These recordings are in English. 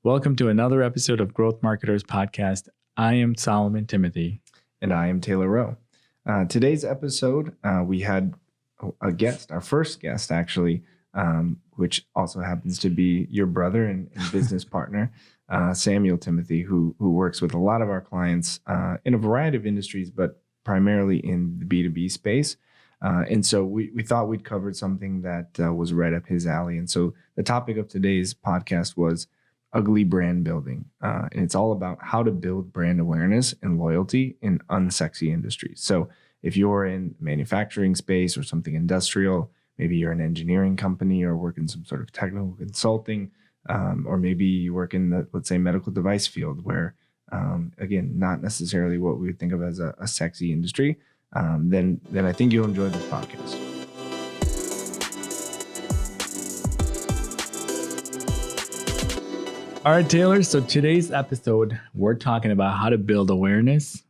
Welcome to another episode of Growth Marketers Podcast. I am Samuel Thimothy. And I am Taylor Rowe. Today's episode, we had a guest, our first guest actually, which also happens to be your brother and business partner, Samuel Thimothy, who works with a lot of our clients in a variety of industries, but primarily in the B2B space. And so we thought we'd cover something that was right up his alley. And so the topic of today's podcast was ugly brand building. And it's all about how to build brand awareness and loyalty in unsexy industries. So if you're in manufacturing space or something industrial, maybe you're an engineering company or work in some sort of technical consulting, or maybe you work in the, let's say, medical device field where, again, not necessarily what we would think of as a sexy industry, then I think you'll enjoy this podcast. All right, Taylor. So today's episode, we're talking about how to build awareness,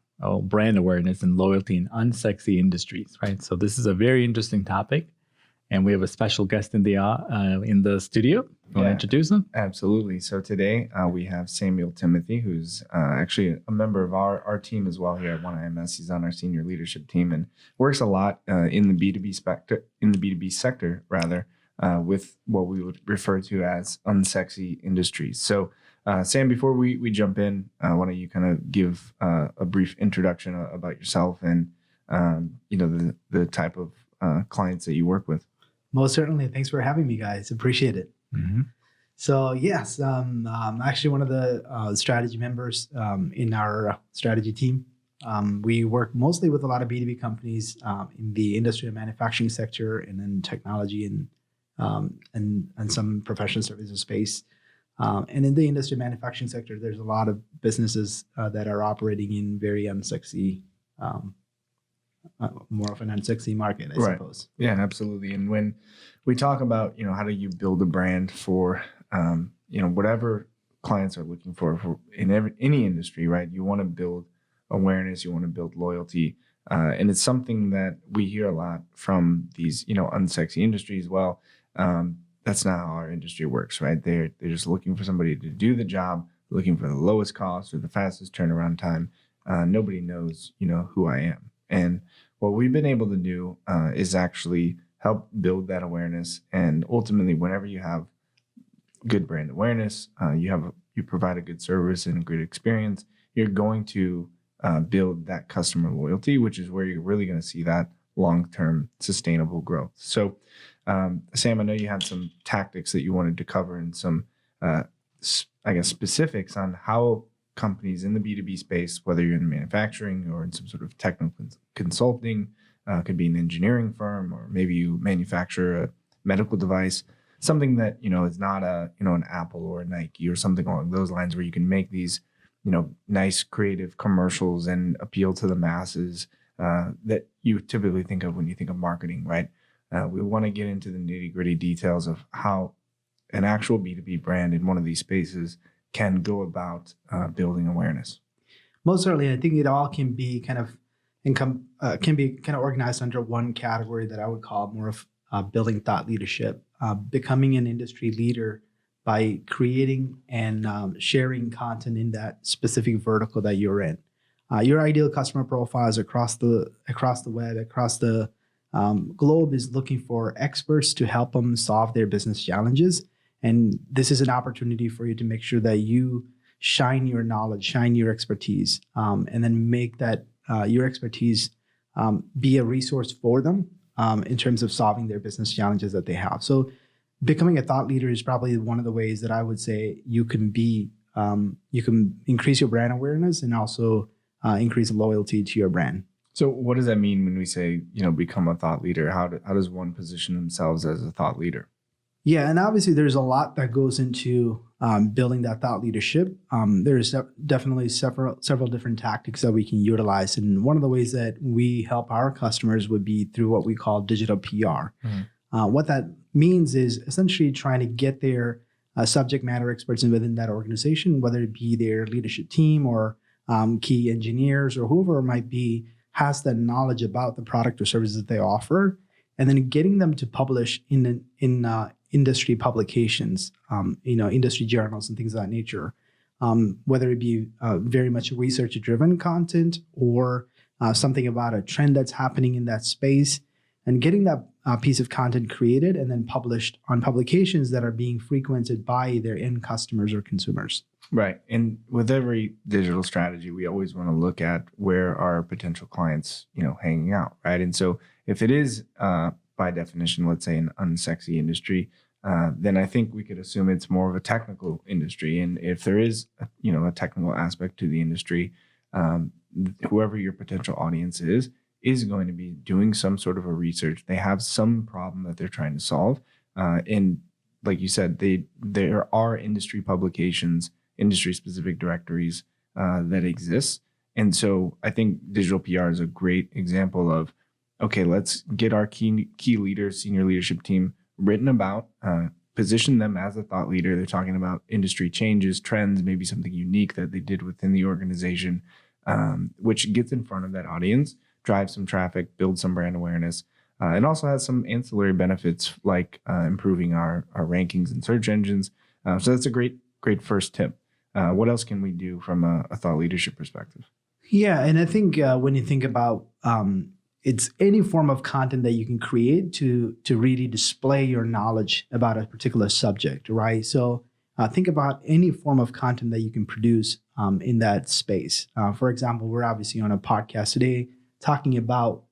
brand awareness and loyalty in unsexy industries, right? So this is a very interesting topic, and we have a special guest in the studio. You want to introduce him? Absolutely. So today we have Samuel Thimothy, who's actually a member of our team as well here at OneIMS. He's on our senior leadership team and works a lot in the B2B sector, with what we would refer to as unsexy industries. So, Sam, before we jump in, why don't you kind of give a brief introduction about yourself and the type of clients that you work with? Most certainly. Thanks for having me, guys. Appreciate it. Mm-hmm. So yes, I'm actually one of the strategy members in our strategy team. We work mostly with a lot of B2B companies in the industry and manufacturing sector, and then technology and some professional services space. And in the industry manufacturing sector, there's a lot of businesses that are operating in very unsexy, more of an unsexy market, I suppose. Yeah, absolutely. And when we talk about, how do you build a brand for, whatever clients are looking for in any industry, right? You want to build awareness, you want to build loyalty. And it's something that we hear a lot from these, unsexy industries. Well, that's not how our industry works, right? They're just looking for somebody to do the job, looking for the lowest cost or the fastest turnaround time. Nobody knows, who I am. And what we've been able to do is actually help build that awareness. And ultimately, whenever you have good brand awareness, you provide a good service and a good experience, you're going to build that customer loyalty, which is where you're really going to see that long-term sustainable growth. So, Sam, I know you had some tactics that you wanted to cover and some, specifics on how companies in the B2B space, whether you're in manufacturing or in some sort of technical consulting, could be an engineering firm, or maybe you manufacture a medical device, something that, is not an Apple or a Nike or something along those lines, where you can make these, nice creative commercials and appeal to the masses that you typically think of when you think of marketing, right? We want to get into the nitty-gritty details of how an actual B2B brand in one of these spaces can go about building awareness. Most certainly, I think it all can be kind of organized under one category that I would call more of building thought leadership, becoming an industry leader by creating and sharing content in that specific vertical that you're in. Your ideal customer profiles across the web, across the globe is looking for experts to help them solve their business challenges. And this is an opportunity for you to make sure that you shine your knowledge, shine your expertise, and then make that your expertise be a resource for them in terms of solving their business challenges that they have. So becoming a thought leader is probably one of the ways that I would say you can increase your brand awareness and also increase loyalty to your brand. So what does that mean when we say, become a thought leader? How does one position themselves as a thought leader? Yeah, and obviously there's a lot that goes into building that thought leadership. There's definitely several different tactics that we can utilize. And one of the ways that we help our customers would be through what we call digital PR. Mm-hmm. What that means is essentially trying to get their subject matter experts within that organization, whether it be their leadership team or key engineers or whoever it might be, has that knowledge about the product or services that they offer, and then getting them to publish in industry publications, industry journals and things of that nature, whether it be very much research-driven content or something about a trend that's happening in that space, and getting that piece of content created and then published on publications that are being frequented by their end customers or consumers. Right. And with every digital strategy, we always want to look at where are potential clients, hanging out, right? And so if it is, by definition, let's say an unsexy industry, then I think we could assume it's more of a technical industry. And if there is, a technical aspect to the industry, whoever your potential audience is going to be doing some sort of a research. They have some problem that they're trying to solve. And like you said, there are industry publications, industry-specific directories that exist. And so I think digital PR is a great example of, okay, let's get our key leaders, senior leadership team written about, position them as a thought leader. They're talking about industry changes, trends, maybe something unique that they did within the organization, which gets in front of that audience, drives some traffic, builds some brand awareness, and also has some ancillary benefits like improving our rankings in search engines. So that's a great first tip. What else can we do from a thought leadership perspective? Yeah, and I think when you think about it's any form of content that you can create to really display your knowledge about a particular subject, right? So think about any form of content that you can produce in that space. For example, we're obviously on a podcast today talking about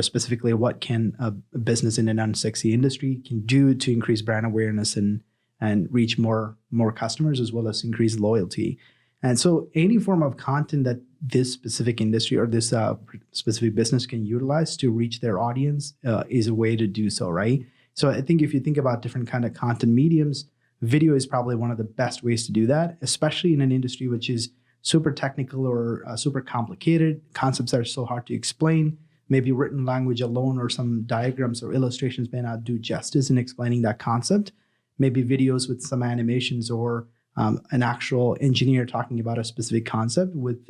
specifically what can a business in an unsexy industry can do to increase brand awareness and reach more customers, as well as increase loyalty. And so any form of content that this specific industry or this specific business can utilize to reach their audience is a way to do so, right? So I think if you think about different kind of content mediums, video is probably one of the best ways to do that, especially in an industry which is super technical or super complicated. Concepts are so hard to explain. Maybe written language alone or some diagrams or illustrations may not do justice in explaining that concept. Maybe videos with some animations or an actual engineer talking about a specific concept with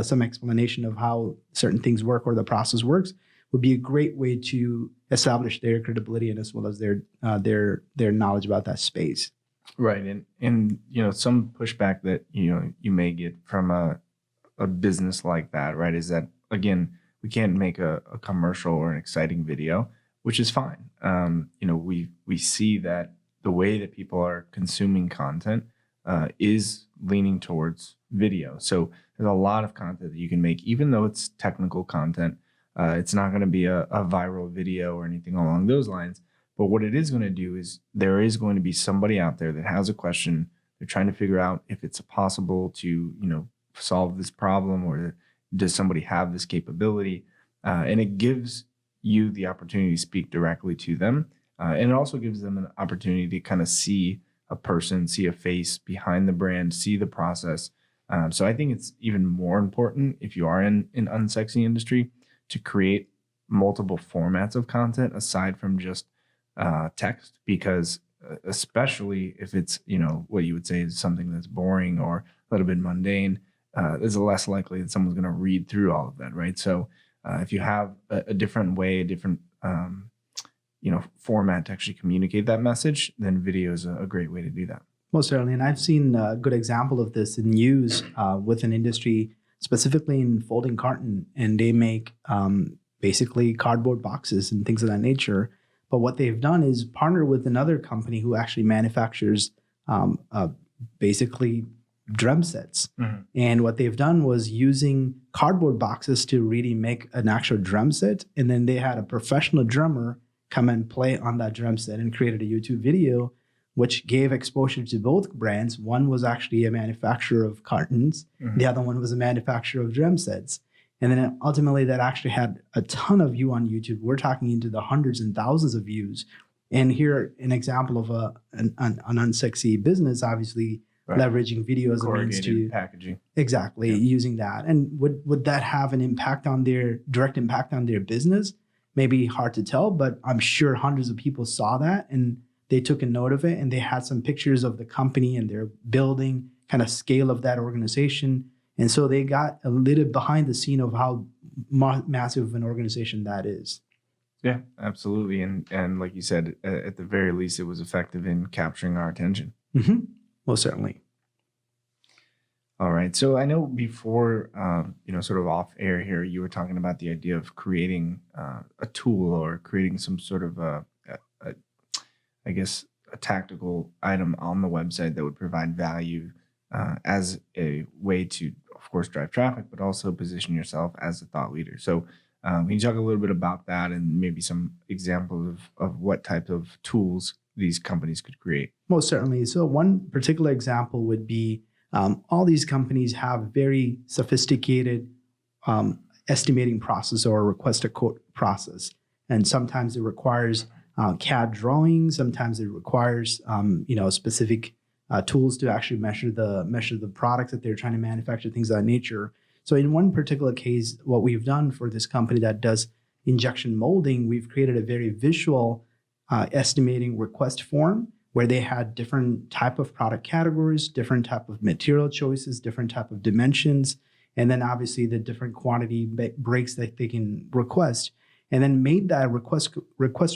some explanation of how certain things work or the process works would be a great way to establish their credibility and as well as their knowledge about that space. Right. And some pushback that you may get from a business like that, right, is that, again, we can't make a commercial or an exciting video, which is fine. We see that the way that people are consuming content is leaning towards video. So there's a lot of content that you can make, even though it's technical content. It's not going to be a viral video or anything along those lines. But what it is going to do is there is going to be somebody out there that has a question. They're trying to figure out if it's possible to, solve this problem, or does somebody have this capability? And it gives you the opportunity to speak directly to them. And it also gives them an opportunity to kind of see a person, see a face behind the brand, see the process. So I think it's even more important if you are in an unsexy industry to create multiple formats of content aside from just text, because especially if it's, what you would say is something that's boring or a little bit mundane, there's less likely that someone's going to read through all of that, right? So if you have a different way, a different format to actually communicate that message, then video is a great way to do that. Most certainly. And I've seen a good example of this in use with an industry, specifically in folding carton, and they make basically cardboard boxes and things of that nature. But what they've done is partner with another company who actually manufactures basically drum sets. Mm-hmm. And what they've done was using cardboard boxes to really make an actual drum set. And then they had a professional drummer come and play on that drum set and created a YouTube video, which gave exposure to both brands. One was actually a manufacturer of cartons. Mm-hmm. The other one was a manufacturer of drum sets. And then ultimately that actually had a ton of view on YouTube. We're talking into the hundreds and thousands of views. And here, an example of an unsexy business, obviously right. Leveraging video as a means to packaging. Exactly, yeah. Using that. And would that have an impact on direct impact on their business? Maybe hard to tell, but I'm sure hundreds of people saw that and they took a note of it, and they had some pictures of the company and their building, kind of scale of that organization. And so they got a little behind the scene of how massive of an organization that is. Yeah, absolutely. And like you said, at the very least, it was effective in capturing our attention. Mm-hmm. Most certainly. All right. So I know before, sort of off air here, you were talking about the idea of creating a tool or creating some sort of a, I guess, a tactical item on the website that would provide value as a way to, of course, drive traffic, but also position yourself as a thought leader. So can you talk a little bit about that and maybe some examples of what type of tools these companies could create? Most certainly. So one particular example would be all these companies have very sophisticated estimating process or request a quote process. And sometimes it requires CAD drawings. Sometimes it requires specific tools to actually measure the products that they're trying to manufacture, things of that nature. So in one particular case, what we've done for this company that does injection molding, we've created a very visual estimating request form where they had different type of product categories, different type of material choices, different type of dimensions, and then obviously the different quantity breaks that they can request, and then made that request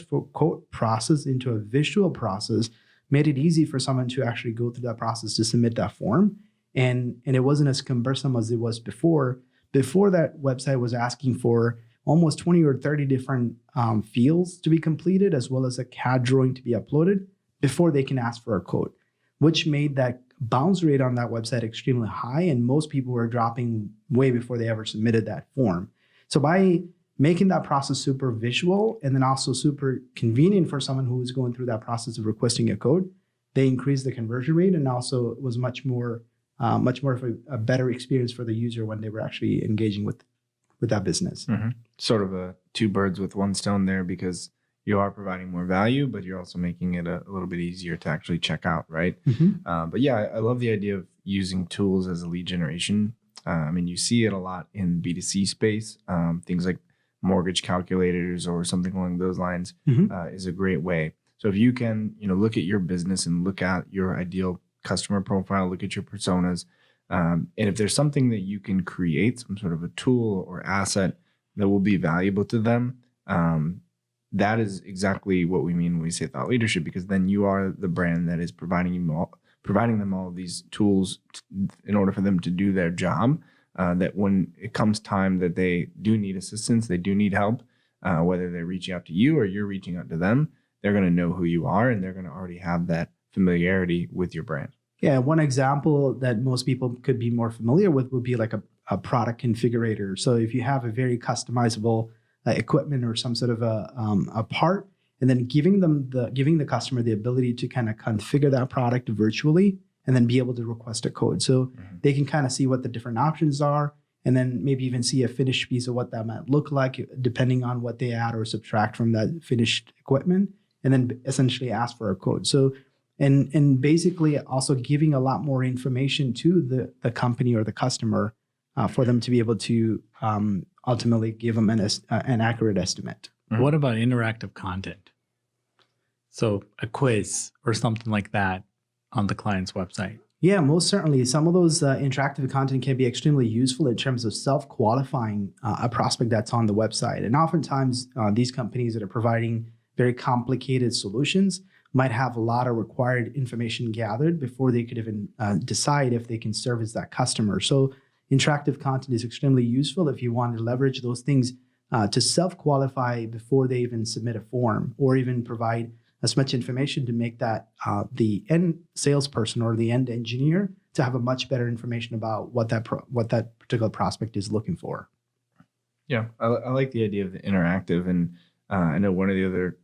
for quote process into a visual process, made it easy for someone to actually go through that process to submit that form. And it wasn't as cumbersome as it was before. Before, that website was asking for almost 20 or 30 different fields to be completed, as well as a CAD drawing to be uploaded before they can ask for a quote, which made that bounce rate on that website extremely high. And most people were dropping way before they ever submitted that form. So by making that process super visual and then also super convenient for someone who is going through that process of requesting a code, they increased the conversion rate, and also it was much more of a better experience for the user when they were actually engaging with that business. Mm-hmm. Sort of a two birds with one stone there, because you are providing more value, but you're also making it a little bit easier to actually check out, right? Mm-hmm. But yeah, I love the idea of using tools as a lead generation. You see it a lot in B2C space. Things like mortgage calculators or something along those lines is a great way. So if you can, look at your business and look at your ideal customer profile, look at your personas, and if there's something that you can create, some sort of a tool or asset that will be valuable to them, that is exactly what we mean when we say thought leadership, because then you are the brand that is providing them all of these tools in order for them to do their job. That when it comes time that they do need assistance, they do need help, whether they're reaching out to you or you're reaching out to them, they're going to know who you are and they're going to already have that familiarity with your brand. Yeah, one example that most people could be more familiar with would be like a product configurator. So if you have a very customizable equipment or some sort of a part, and then giving the customer the ability to kind of configure that product virtually and then be able to request a code. So they can kind of see what the different options are, and then maybe even see a finished piece of what that might look like, depending on what they add or subtract from that finished equipment, and then essentially ask for a code. So and basically also giving a lot more information to the company or the customer for them to be able to ultimately give them an accurate estimate. What about interactive content? So a quiz or something like that on the client's website. Yeah, most certainly. Some of those interactive content can be extremely useful in terms of self-qualifying a prospect that's on the website. And oftentimes, these companies that are providing very complicated solutions might have a lot of required information gathered before they could even decide if they can service that customer. So interactive content is extremely useful if you want to leverage those things to self-qualify before they even submit a form, or even provide as much information to make that the end salesperson or the end engineer to have a much better information about what that particular prospect is looking for. Yeah, I like the idea of the interactive, and I know one of the other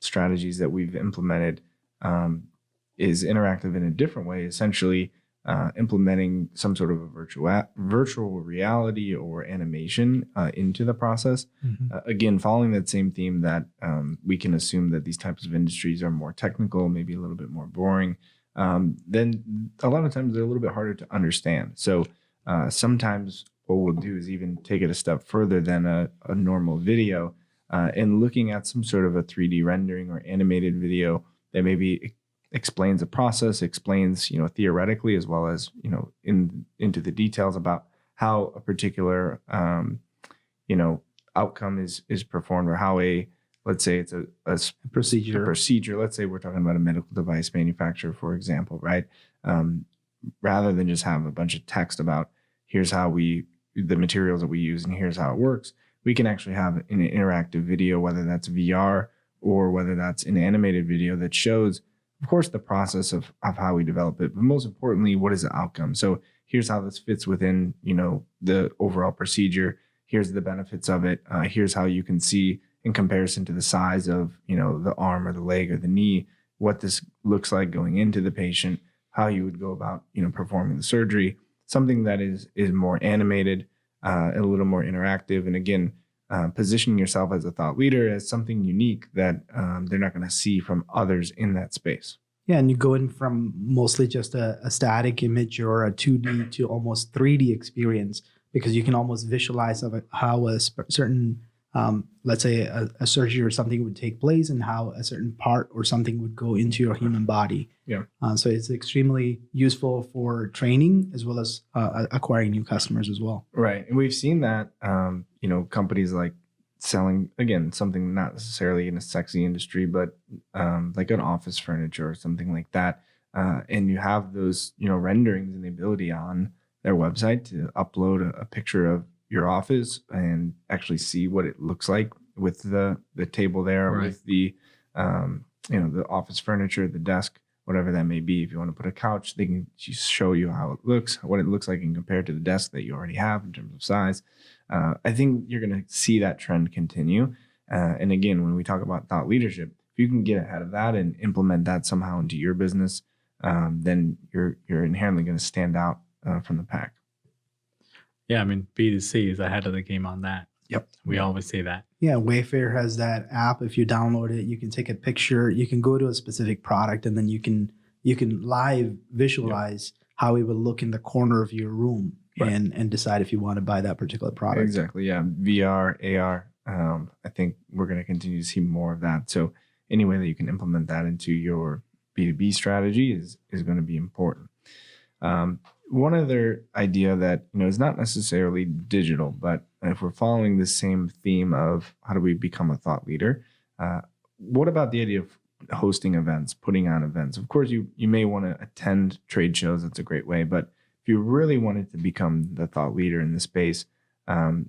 strategies that we've implemented is interactive in a different way, essentially implementing some sort of a virtual reality or animation into the process. Again, following that same theme that we can assume that these types of industries are more technical, maybe a little bit more boring, then a lot of times they're a little bit harder to understand. So sometimes what we'll do is even take it a step further than a normal video, and looking at some sort of a 3D rendering or animated video that maybe explains the process, explains, theoretically, as well as, into the details about how a particular, outcome is performed, or how let's say it's a procedure. Let's say we're talking about a medical device manufacturer, for example, right? Rather than just have a bunch of text about here's how the materials that we use and here's how it works, we can actually have an interactive video, whether that's VR or whether that's an animated video that shows, of course, the process of how we develop it, but most importantly, what is the outcome? So here's how this fits within, the overall procedure. Here's the benefits of it. Here's how you can see in comparison to the size of, the arm or the leg or the knee, what this looks like going into the patient, how you would go about, performing the surgery, something that is more animated, a little more interactive. And again, positioning yourself as a thought leader as something unique that they're not going to see from others in that space. Yeah, and you go in from mostly just a static image or a 2D to almost 3D experience, because you can almost visualize how a certain, let's say a surgery or something would take place and how a certain part or something would go into your human body. Yeah. So it's extremely useful for training as well as acquiring new customers as well. Right. And we've seen that, companies like selling, again, something not necessarily in a sexy industry, but like an office furniture or something like that. And you have those, renderings and the ability on their website to upload a picture of your office and actually see what it looks like with the table there, right, with the, the office furniture, the desk, whatever that may be. If you want to put a couch, they can just show you how it looks, what it looks like in compared to the desk that you already have in terms of size. I think you're going to see that trend continue. And again, when we talk about thought leadership, if you can get ahead of that and implement that somehow into your business, then you're inherently going to stand out from the pack. Yeah, I mean, B2C is ahead of the game on that. Yep. We always say that. Yeah, Wayfair has that app. If you download it, you can take a picture, you can go to a specific product, and then you can live visualize how it would look in the corner of your room, right, and decide if you want to buy that particular product. Exactly. Yeah. VR, AR. I think we're going to continue to see more of that. So any way that you can implement that into your B2B strategy is going to be important. One other idea that, is not necessarily digital, but if we're following the same theme of how do we become a thought leader, what about the idea of hosting events, putting on events? Of course, you may want to attend trade shows. That's a great way. But if you really wanted to become the thought leader in the space, how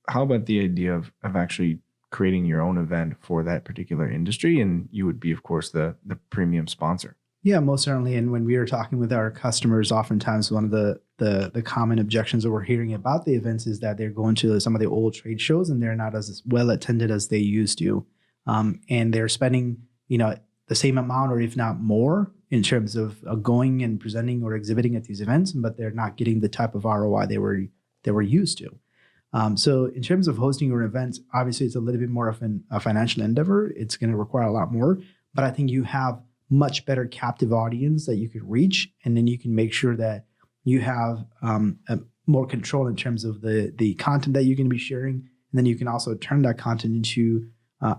about the idea of actually creating your own event for that particular industry? And you would be, of course, the premium sponsor. Yeah, most certainly. And when we are talking with our customers, oftentimes one of the common objections that we're hearing about the events is that they're going to some of the old trade shows and they're not as well attended as they used to. And they're spending, the same amount or if not more in terms of going and presenting or exhibiting at these events, but they're not getting the type of ROI they were used to. So in terms of hosting your events, obviously it's a little bit more of a financial endeavor. It's going to require a lot more, but I think you have much better captive audience that you could reach, and then you can make sure that you have more control in terms of the content that you're going to be sharing, and then you can also turn that content into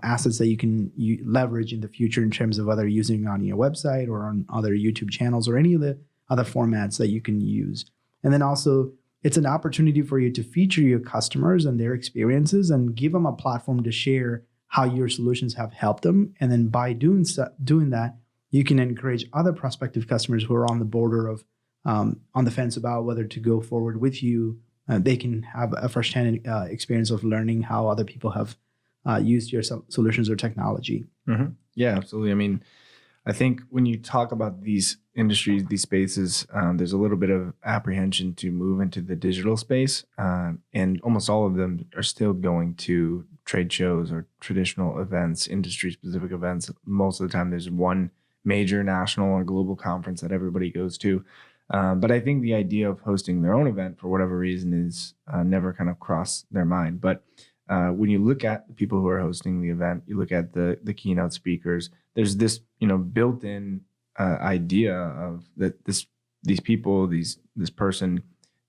assets that you can leverage in the future in terms of whether using on your website or on other YouTube channels or any of the other formats that you can use. And then also, it's an opportunity for you to feature your customers and their experiences and give them a platform to share how your solutions have helped them. And then by doing that, you can encourage other prospective customers who are on the border of on the fence about whether to go forward with you. They can have a firsthand experience of learning how other people have used your solutions or technology. Mm-hmm. Yeah, absolutely. I mean, I think when you talk about these industries, these spaces, there's a little bit of apprehension to move into the digital space. And almost all of them are still going to trade shows or traditional events, industry-specific events. Most of the time, there's one major national or global conference that everybody goes to. But I think the idea of hosting their own event for whatever reason is never kind of crossed their mind. But when you look at the people who are hosting the event, you look at the keynote speakers, there's this, built-in idea of that these people, this person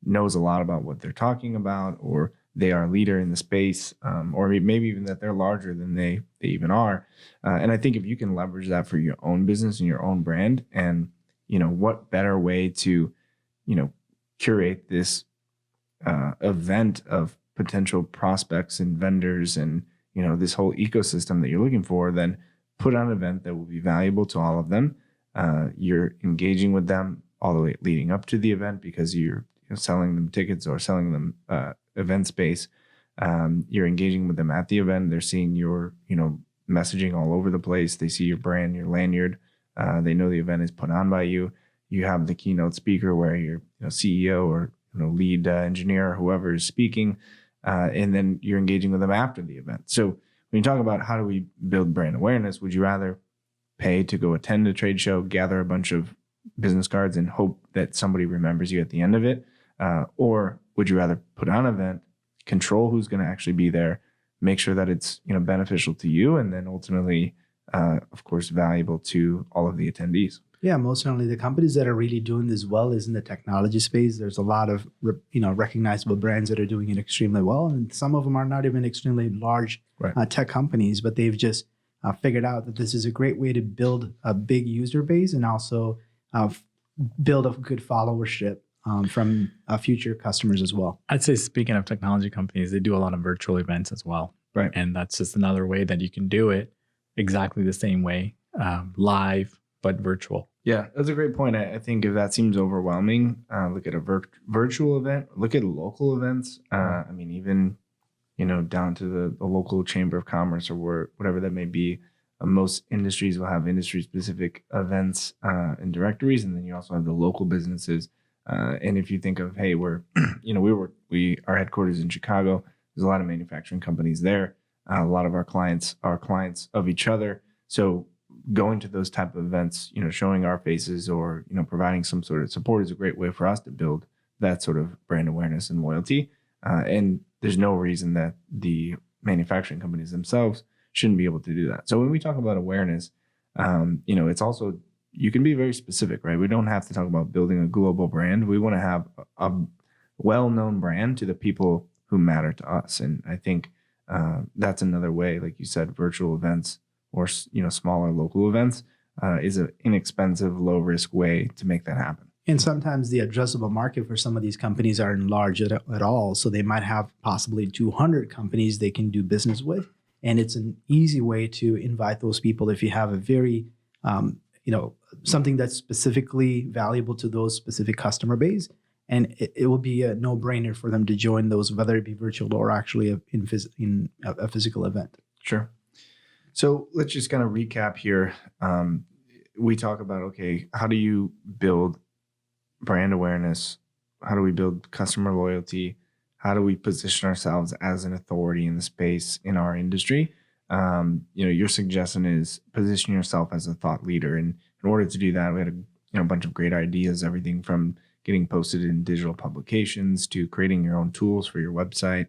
knows a lot about what they're talking about, or they are a leader in the space, or maybe even that they're larger than they even are. And I think if you can leverage that for your own business and your own brand, and, what better way to, curate this event of potential prospects and vendors and, this whole ecosystem that you're looking for, then put on an event that will be valuable to all of them. You're engaging with them all the way leading up to the event because you're selling them tickets or selling them event space. You're engaging with them at the event. They're seeing your, messaging all over the place. They see your brand, your lanyard. They know the event is put on by you. You have the keynote speaker where your CEO or lead engineer or whoever is speaking, and then you're engaging with them after the event. So when you talk about how do we build brand awareness, would you rather pay to go attend a trade show, gather a bunch of business cards and hope that somebody remembers you at the end of it? Or would you rather put on an event, control who's going to actually be there, make sure that it's beneficial to you, and then ultimately, of course, valuable to all of the attendees? Yeah, most certainly. The companies that are really doing this well is in the technology space. There's a lot of recognizable brands that are doing it extremely well, and some of them are not even extremely large tech companies, but they've just figured out that this is a great way to build a big user base and also build a good followership from future customers as well. I'd say, speaking of technology companies, they do a lot of virtual events as well. Right. And that's just another way that you can do it exactly the same way, live, but virtual. Yeah, that's a great point. I think if that seems overwhelming, look at a virtual event, look at local events. I mean, even, down to the local chamber of commerce or whatever that may be. Most industries will have industry-specific events and directories, and then you also have the local businesses. And if you think of, hey, we're, our headquarters in Chicago. There's a lot of manufacturing companies there. A lot of our clients are clients of each other. So going to those type of events, showing our faces or, providing some sort of support is a great way for us to build that sort of brand awareness and loyalty. And there's no reason that the manufacturing companies themselves shouldn't be able to do that. So when we talk about awareness, it's also, you can be very specific, right? We don't have to talk about building a global brand. We want to have a well-known brand to the people who matter to us. And I think that's another way, like you said, virtual events or, smaller local events is an inexpensive, low-risk way to make that happen. And sometimes the addressable market for some of these companies aren't large at all. So they might have possibly 200 companies they can do business with. And it's an easy way to invite those people if you have a very, something that's specifically valuable to those specific customer base. And it will be a no-brainer for them to join those, whether it be virtual or actually in a physical event. Sure. So let's just kind of recap here. We talk about, okay, how do you build brand awareness? How do we build customer loyalty? How do we position ourselves as an authority in the space in our industry? Your suggestion is position yourself as a thought leader. And in order to do that, we had a bunch of great ideas, everything from getting posted in digital publications to creating your own tools for your website,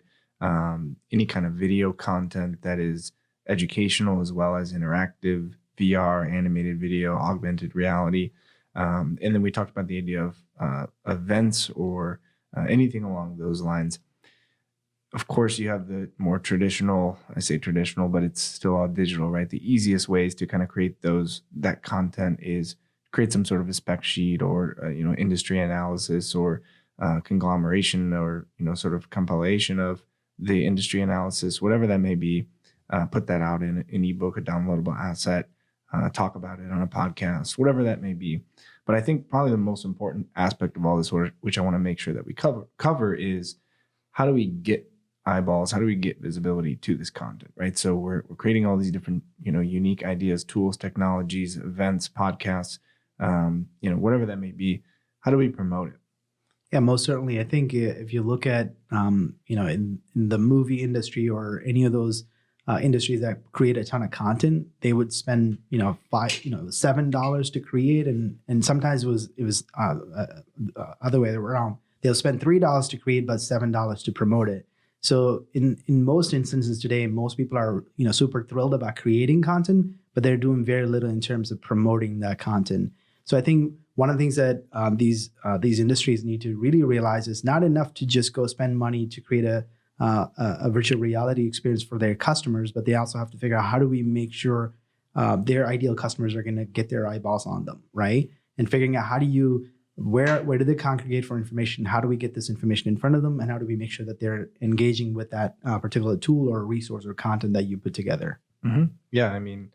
any kind of video content that is educational as well as interactive, VR, animated video, augmented reality. And then we talked about the idea of events or anything along those lines. Of course, you have the more traditional, I say traditional, but it's still all digital, right? The easiest ways to kind of create that content is create some sort of a spec sheet or, industry analysis or conglomeration or, sort of compilation of the industry analysis, whatever that may be. Put that out in an ebook, a downloadable asset, talk about it on a podcast, whatever that may be. But I think probably the most important aspect of all this, which I want to make sure that we cover is how do we get eyeballs? How do we get visibility to this content, right? So we're creating all these different, unique ideas, tools, technologies, events, podcasts, whatever that may be. How do we promote it? Yeah, most certainly. I think if you look at, in the movie industry or any of those industries that create a ton of content, they would spend, $7 to create. And sometimes it was other way around. They'll spend $3 to create, but $7 to promote it. So in most instances today, most people are, super thrilled about creating content, but they're doing very little in terms of promoting that content. So I think one of the things that these industries need to really realize is not enough to just go spend money to create a virtual reality experience for their customers, but they also have to figure out how do we make sure their ideal customers are going to get their eyeballs on them, right? And figuring out how do you where do they congregate for information? How do we get this information in front of them? And how do we make sure that they're engaging with that particular tool or resource or content that you put together? Mm-hmm. Yeah, I mean,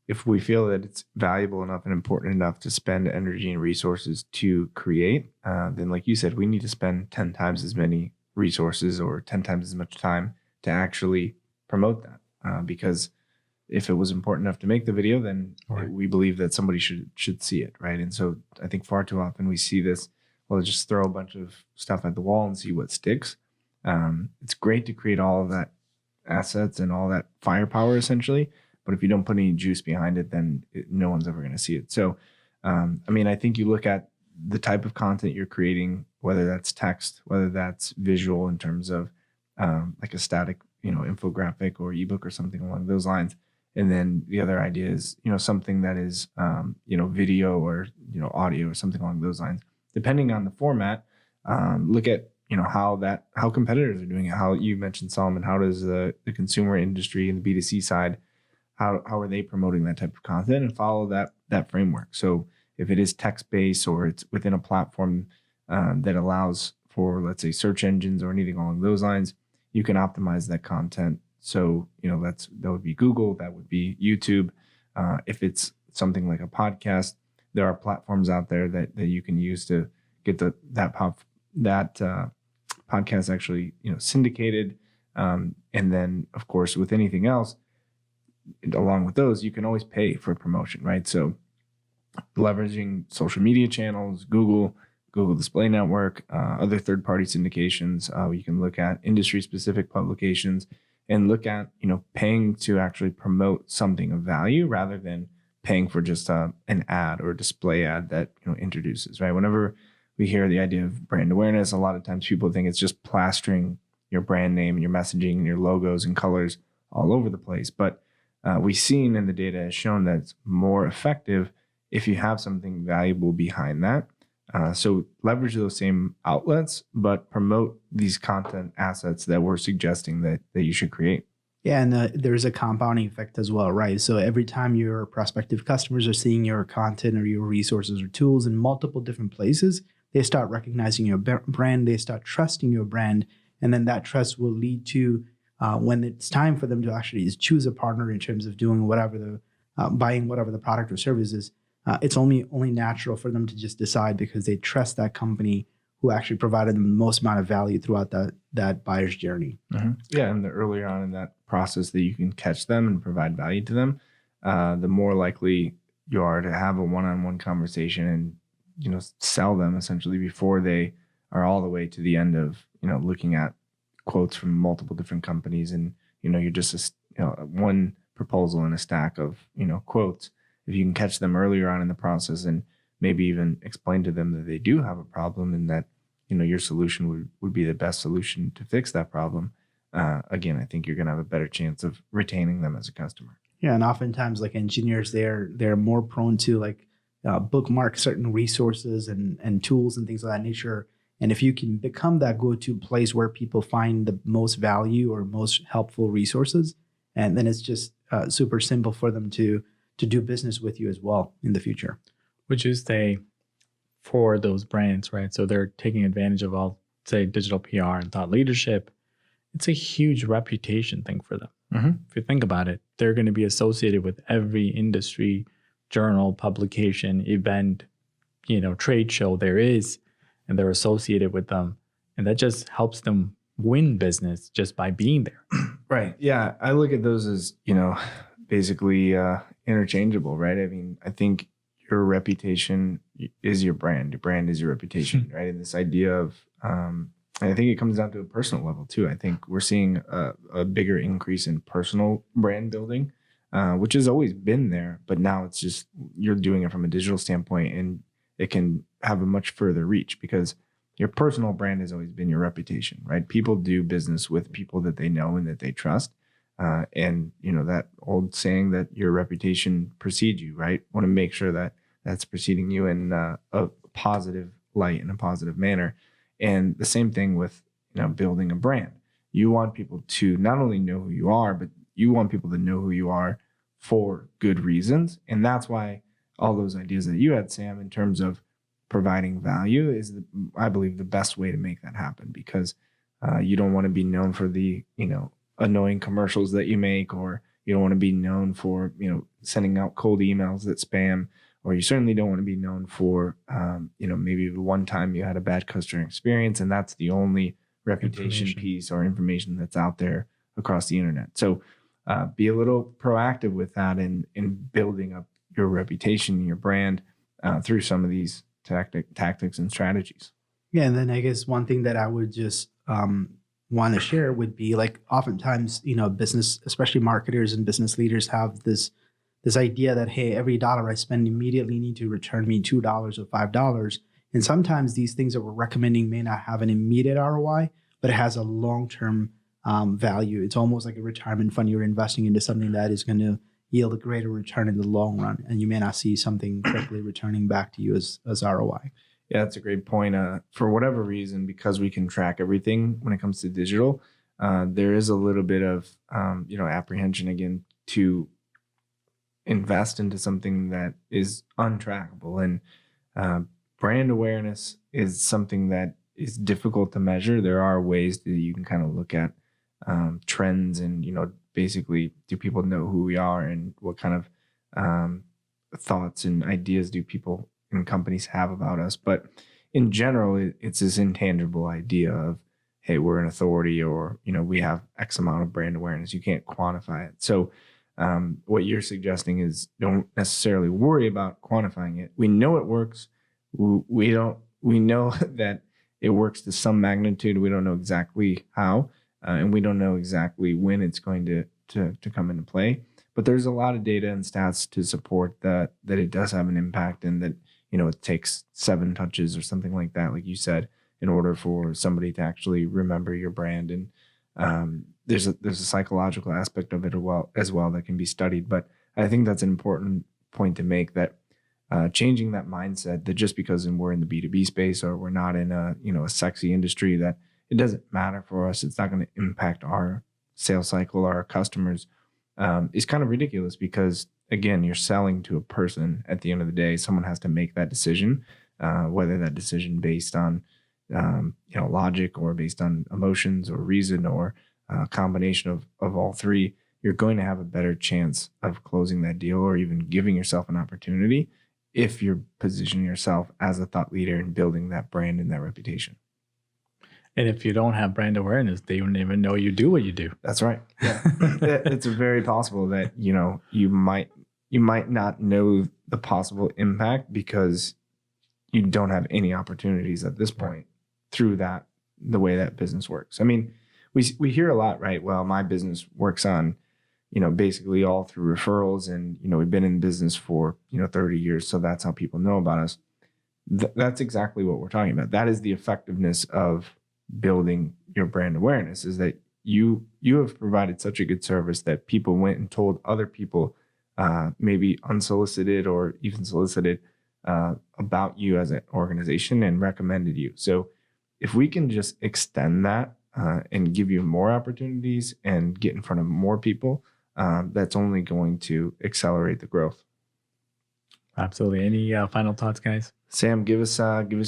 if we feel that it's valuable enough and important enough to spend energy and resources to create, then like you said, we need to spend 10 times as many resources or 10 times as much time to actually promote that. Because if it was important enough to make the video, then we believe that somebody should see it, right? And so I think far too often we see this, well, just throw a bunch of stuff at the wall and see what sticks. It's great to create all of that assets and all that firepower essentially, but if you don't put any juice behind it, then no one's ever going to see it. So, I mean, I think you look at the type of content you're creating, whether that's text, whether that's visual in terms of like a static, infographic or ebook or something along those lines. And then the other idea is, something that is, video or, audio or something along those lines. Depending on the format, look at, how competitors are doing it. How you mentioned, Solomon, how does the consumer industry and the B2C side, how are they promoting that type of content, and follow that framework. So if it is text-based or it's within a platform that allows for, let's say, search engines or anything along those lines, you can optimize that content. So, that would be Google, that would be YouTube. If it's something like a podcast, there are platforms out there that you can use to get that podcast actually, syndicated. And then, of course, with anything else, along with those, you can always pay for promotion, right? So leveraging social media channels, Google Display Network, other third-party syndications. You can look at industry-specific publications and look at, paying to actually promote something of value rather than paying for just an ad or a display ad that, introduces, right? Whenever we hear the idea of brand awareness, a lot of times people think it's just plastering your brand name and your messaging and your logos and colors all over the place. But we've seen, and the data has shown, that it's more effective if you have something valuable behind that. So leverage those same outlets, but promote these content assets that we're suggesting that you should create. Yeah, and there's a compounding effect as well, right? So every time your prospective customers are seeing your content or your resources or tools in multiple different places, they start recognizing your brand, they start trusting your brand, and then that trust will lead to when it's time for them to actually choose a partner in terms of doing whatever buying whatever the product or service is. It's only natural for them to just decide because they trust that company who actually provided them the most amount of value throughout that buyer's journey. Mm-hmm. Yeah, and the earlier on in that process that you can catch them and provide value to them, the more likely you are to have a one-on-one conversation and sell them essentially before they are all the way to the end of looking at quotes from multiple different companies, and you're just one proposal in a stack of quotes. If you can catch them earlier on in the process and maybe even explain to them that they do have a problem and that your solution would be the best solution to fix that problem, again, I think you're going to have a better chance of retaining them as a customer. Yeah, and oftentimes like engineers, they're more prone to bookmark certain resources and tools and things of that nature. And if you can become that go-to place where people find the most value or most helpful resources, and then it's just super simple for them to do business with you as well in the future. Would you say for those brands, right? So they're taking advantage of all, say, digital PR and thought leadership. It's a huge reputation thing for them. Mm-hmm. If you think about it, they're going to be associated with every industry, journal, publication, event, trade show there is, and they're associated with them. And that just helps them win business just by being there. Right. Yeah. I look at those as, basically interchangeable, right? I mean, I think your reputation is your brand. Your brand is your reputation, right? And this idea of, and I think it comes down to a personal level too. I think we're seeing a bigger increase in personal brand building, which has always been there, but now it's just, you're doing it from a digital standpoint, and it can have a much further reach because your personal brand has always been your reputation, right? People do business with people that they know and that they trust. And that old saying that your reputation precedes you, right? Want to make sure that that's preceding you in a positive light, in a positive manner. And the same thing with building a brand. You want people to not only know who you are, but you want people to know who you are for good reasons. And that's why all those ideas that you had, Sam, in terms of providing value is, I believe, the best way to make that happen, because you don't want to be known for the, annoying commercials that you make, or you don't want to be known for, sending out cold emails that spam, or you certainly don't want to be known for, maybe the one time you had a bad customer experience and that's the only reputation piece or information that's out there across the internet. So be a little proactive with that in building up your reputation, your brand through some of these tactics and strategies. Yeah, and then I guess one thing that I would just want to share would be, like, oftentimes, business, especially marketers and business leaders, have this idea that, hey, every dollar I spend immediately need to return me $2 or $5. And sometimes these things that we're recommending may not have an immediate ROI, but it has a long-term value. It's almost like a retirement fund. You're investing into something that is going to yield a greater return in the long run, and you may not see something quickly returning back to you as ROI. Yeah, that's a great point. For whatever reason, because we can track everything when it comes to digital, there is a little bit of apprehension again to invest into something that is untrackable. And brand awareness is something that is difficult to measure. There are ways that you can kind of look at trends and, basically, do people know who we are, and what kind of thoughts and ideas do people and companies have about us. But in general, it's this intangible idea of, hey, we're an authority, or, we have X amount of brand awareness. You can't quantify it. So what you're suggesting is, don't necessarily worry about quantifying it. We know it works. We know that it works to some magnitude. We don't know exactly how, and we don't know exactly when it's going to come into play. But there's a lot of data and stats to support that it does have an impact, and that, it takes 7 touches or something like that, like you said, in order for somebody to actually remember your brand. And there's a psychological aspect of it as well that can be studied. But I think that's an important point to make, that changing that mindset that just because we're in the B2B space, or we're not in a sexy industry, that it doesn't matter for us. It's not going to impact our sales cycle or our customers, is kind of ridiculous, because again, you're selling to a person at the end of the day. Someone has to make that decision, whether that decision based on logic, or based on emotions or reason, or a combination of all three. You're going to have a better chance of closing that deal, or even giving yourself an opportunity, if you're positioning yourself as a thought leader and building that brand and that reputation. And if you don't have brand awareness, they don't even know you do what you do. That's right. Yeah. It's very possible that, you might not know the possible impact, because you don't have any opportunities at this point through the way that business works. I mean, we hear a lot, right? Well, my business works on, basically all through referrals, and, we've been in business for, 30 years. So that's how people know about us. That's exactly what we're talking about. That is the effectiveness of building your brand awareness, is that you have provided such a good service that people went and told other people, maybe unsolicited or even solicited, about you as an organization, and recommended you. So if we can just extend that and give you more opportunities and get in front of more people, that's only going to accelerate the growth. Absolutely. Any final thoughts, guys? Sam, give us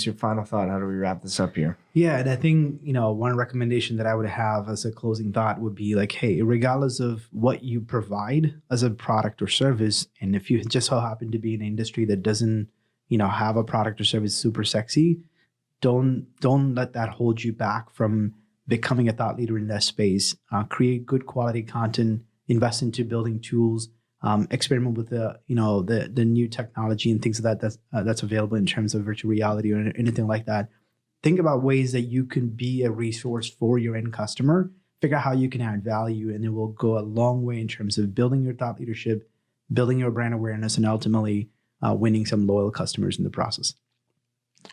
your final thought. How do we wrap this up here? Yeah, and I think, one recommendation that I would have as a closing thought would be, like, hey, regardless of what you provide as a product or service, and if you just so happen to be in an industry that doesn't, have a product or service super sexy, don't let that hold you back from becoming a thought leader in that space. Create good quality content, invest into building tools, experiment with the new technology and things that's available in terms of virtual reality or anything like that. Think about ways that you can be a resource for your end customer. Figure out how you can add value, and it will go a long way in terms of building your thought leadership, building your brand awareness, and ultimately winning some loyal customers in the process.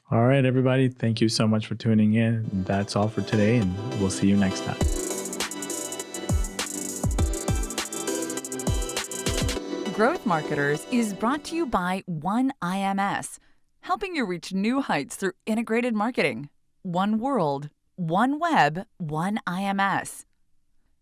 All right, everybody. Thank you so much for tuning in. That's all for today, and we'll see you next time. Growth Marketers is brought to you by OneIMS, helping you reach new heights through integrated marketing. One world, one web, OneIMS.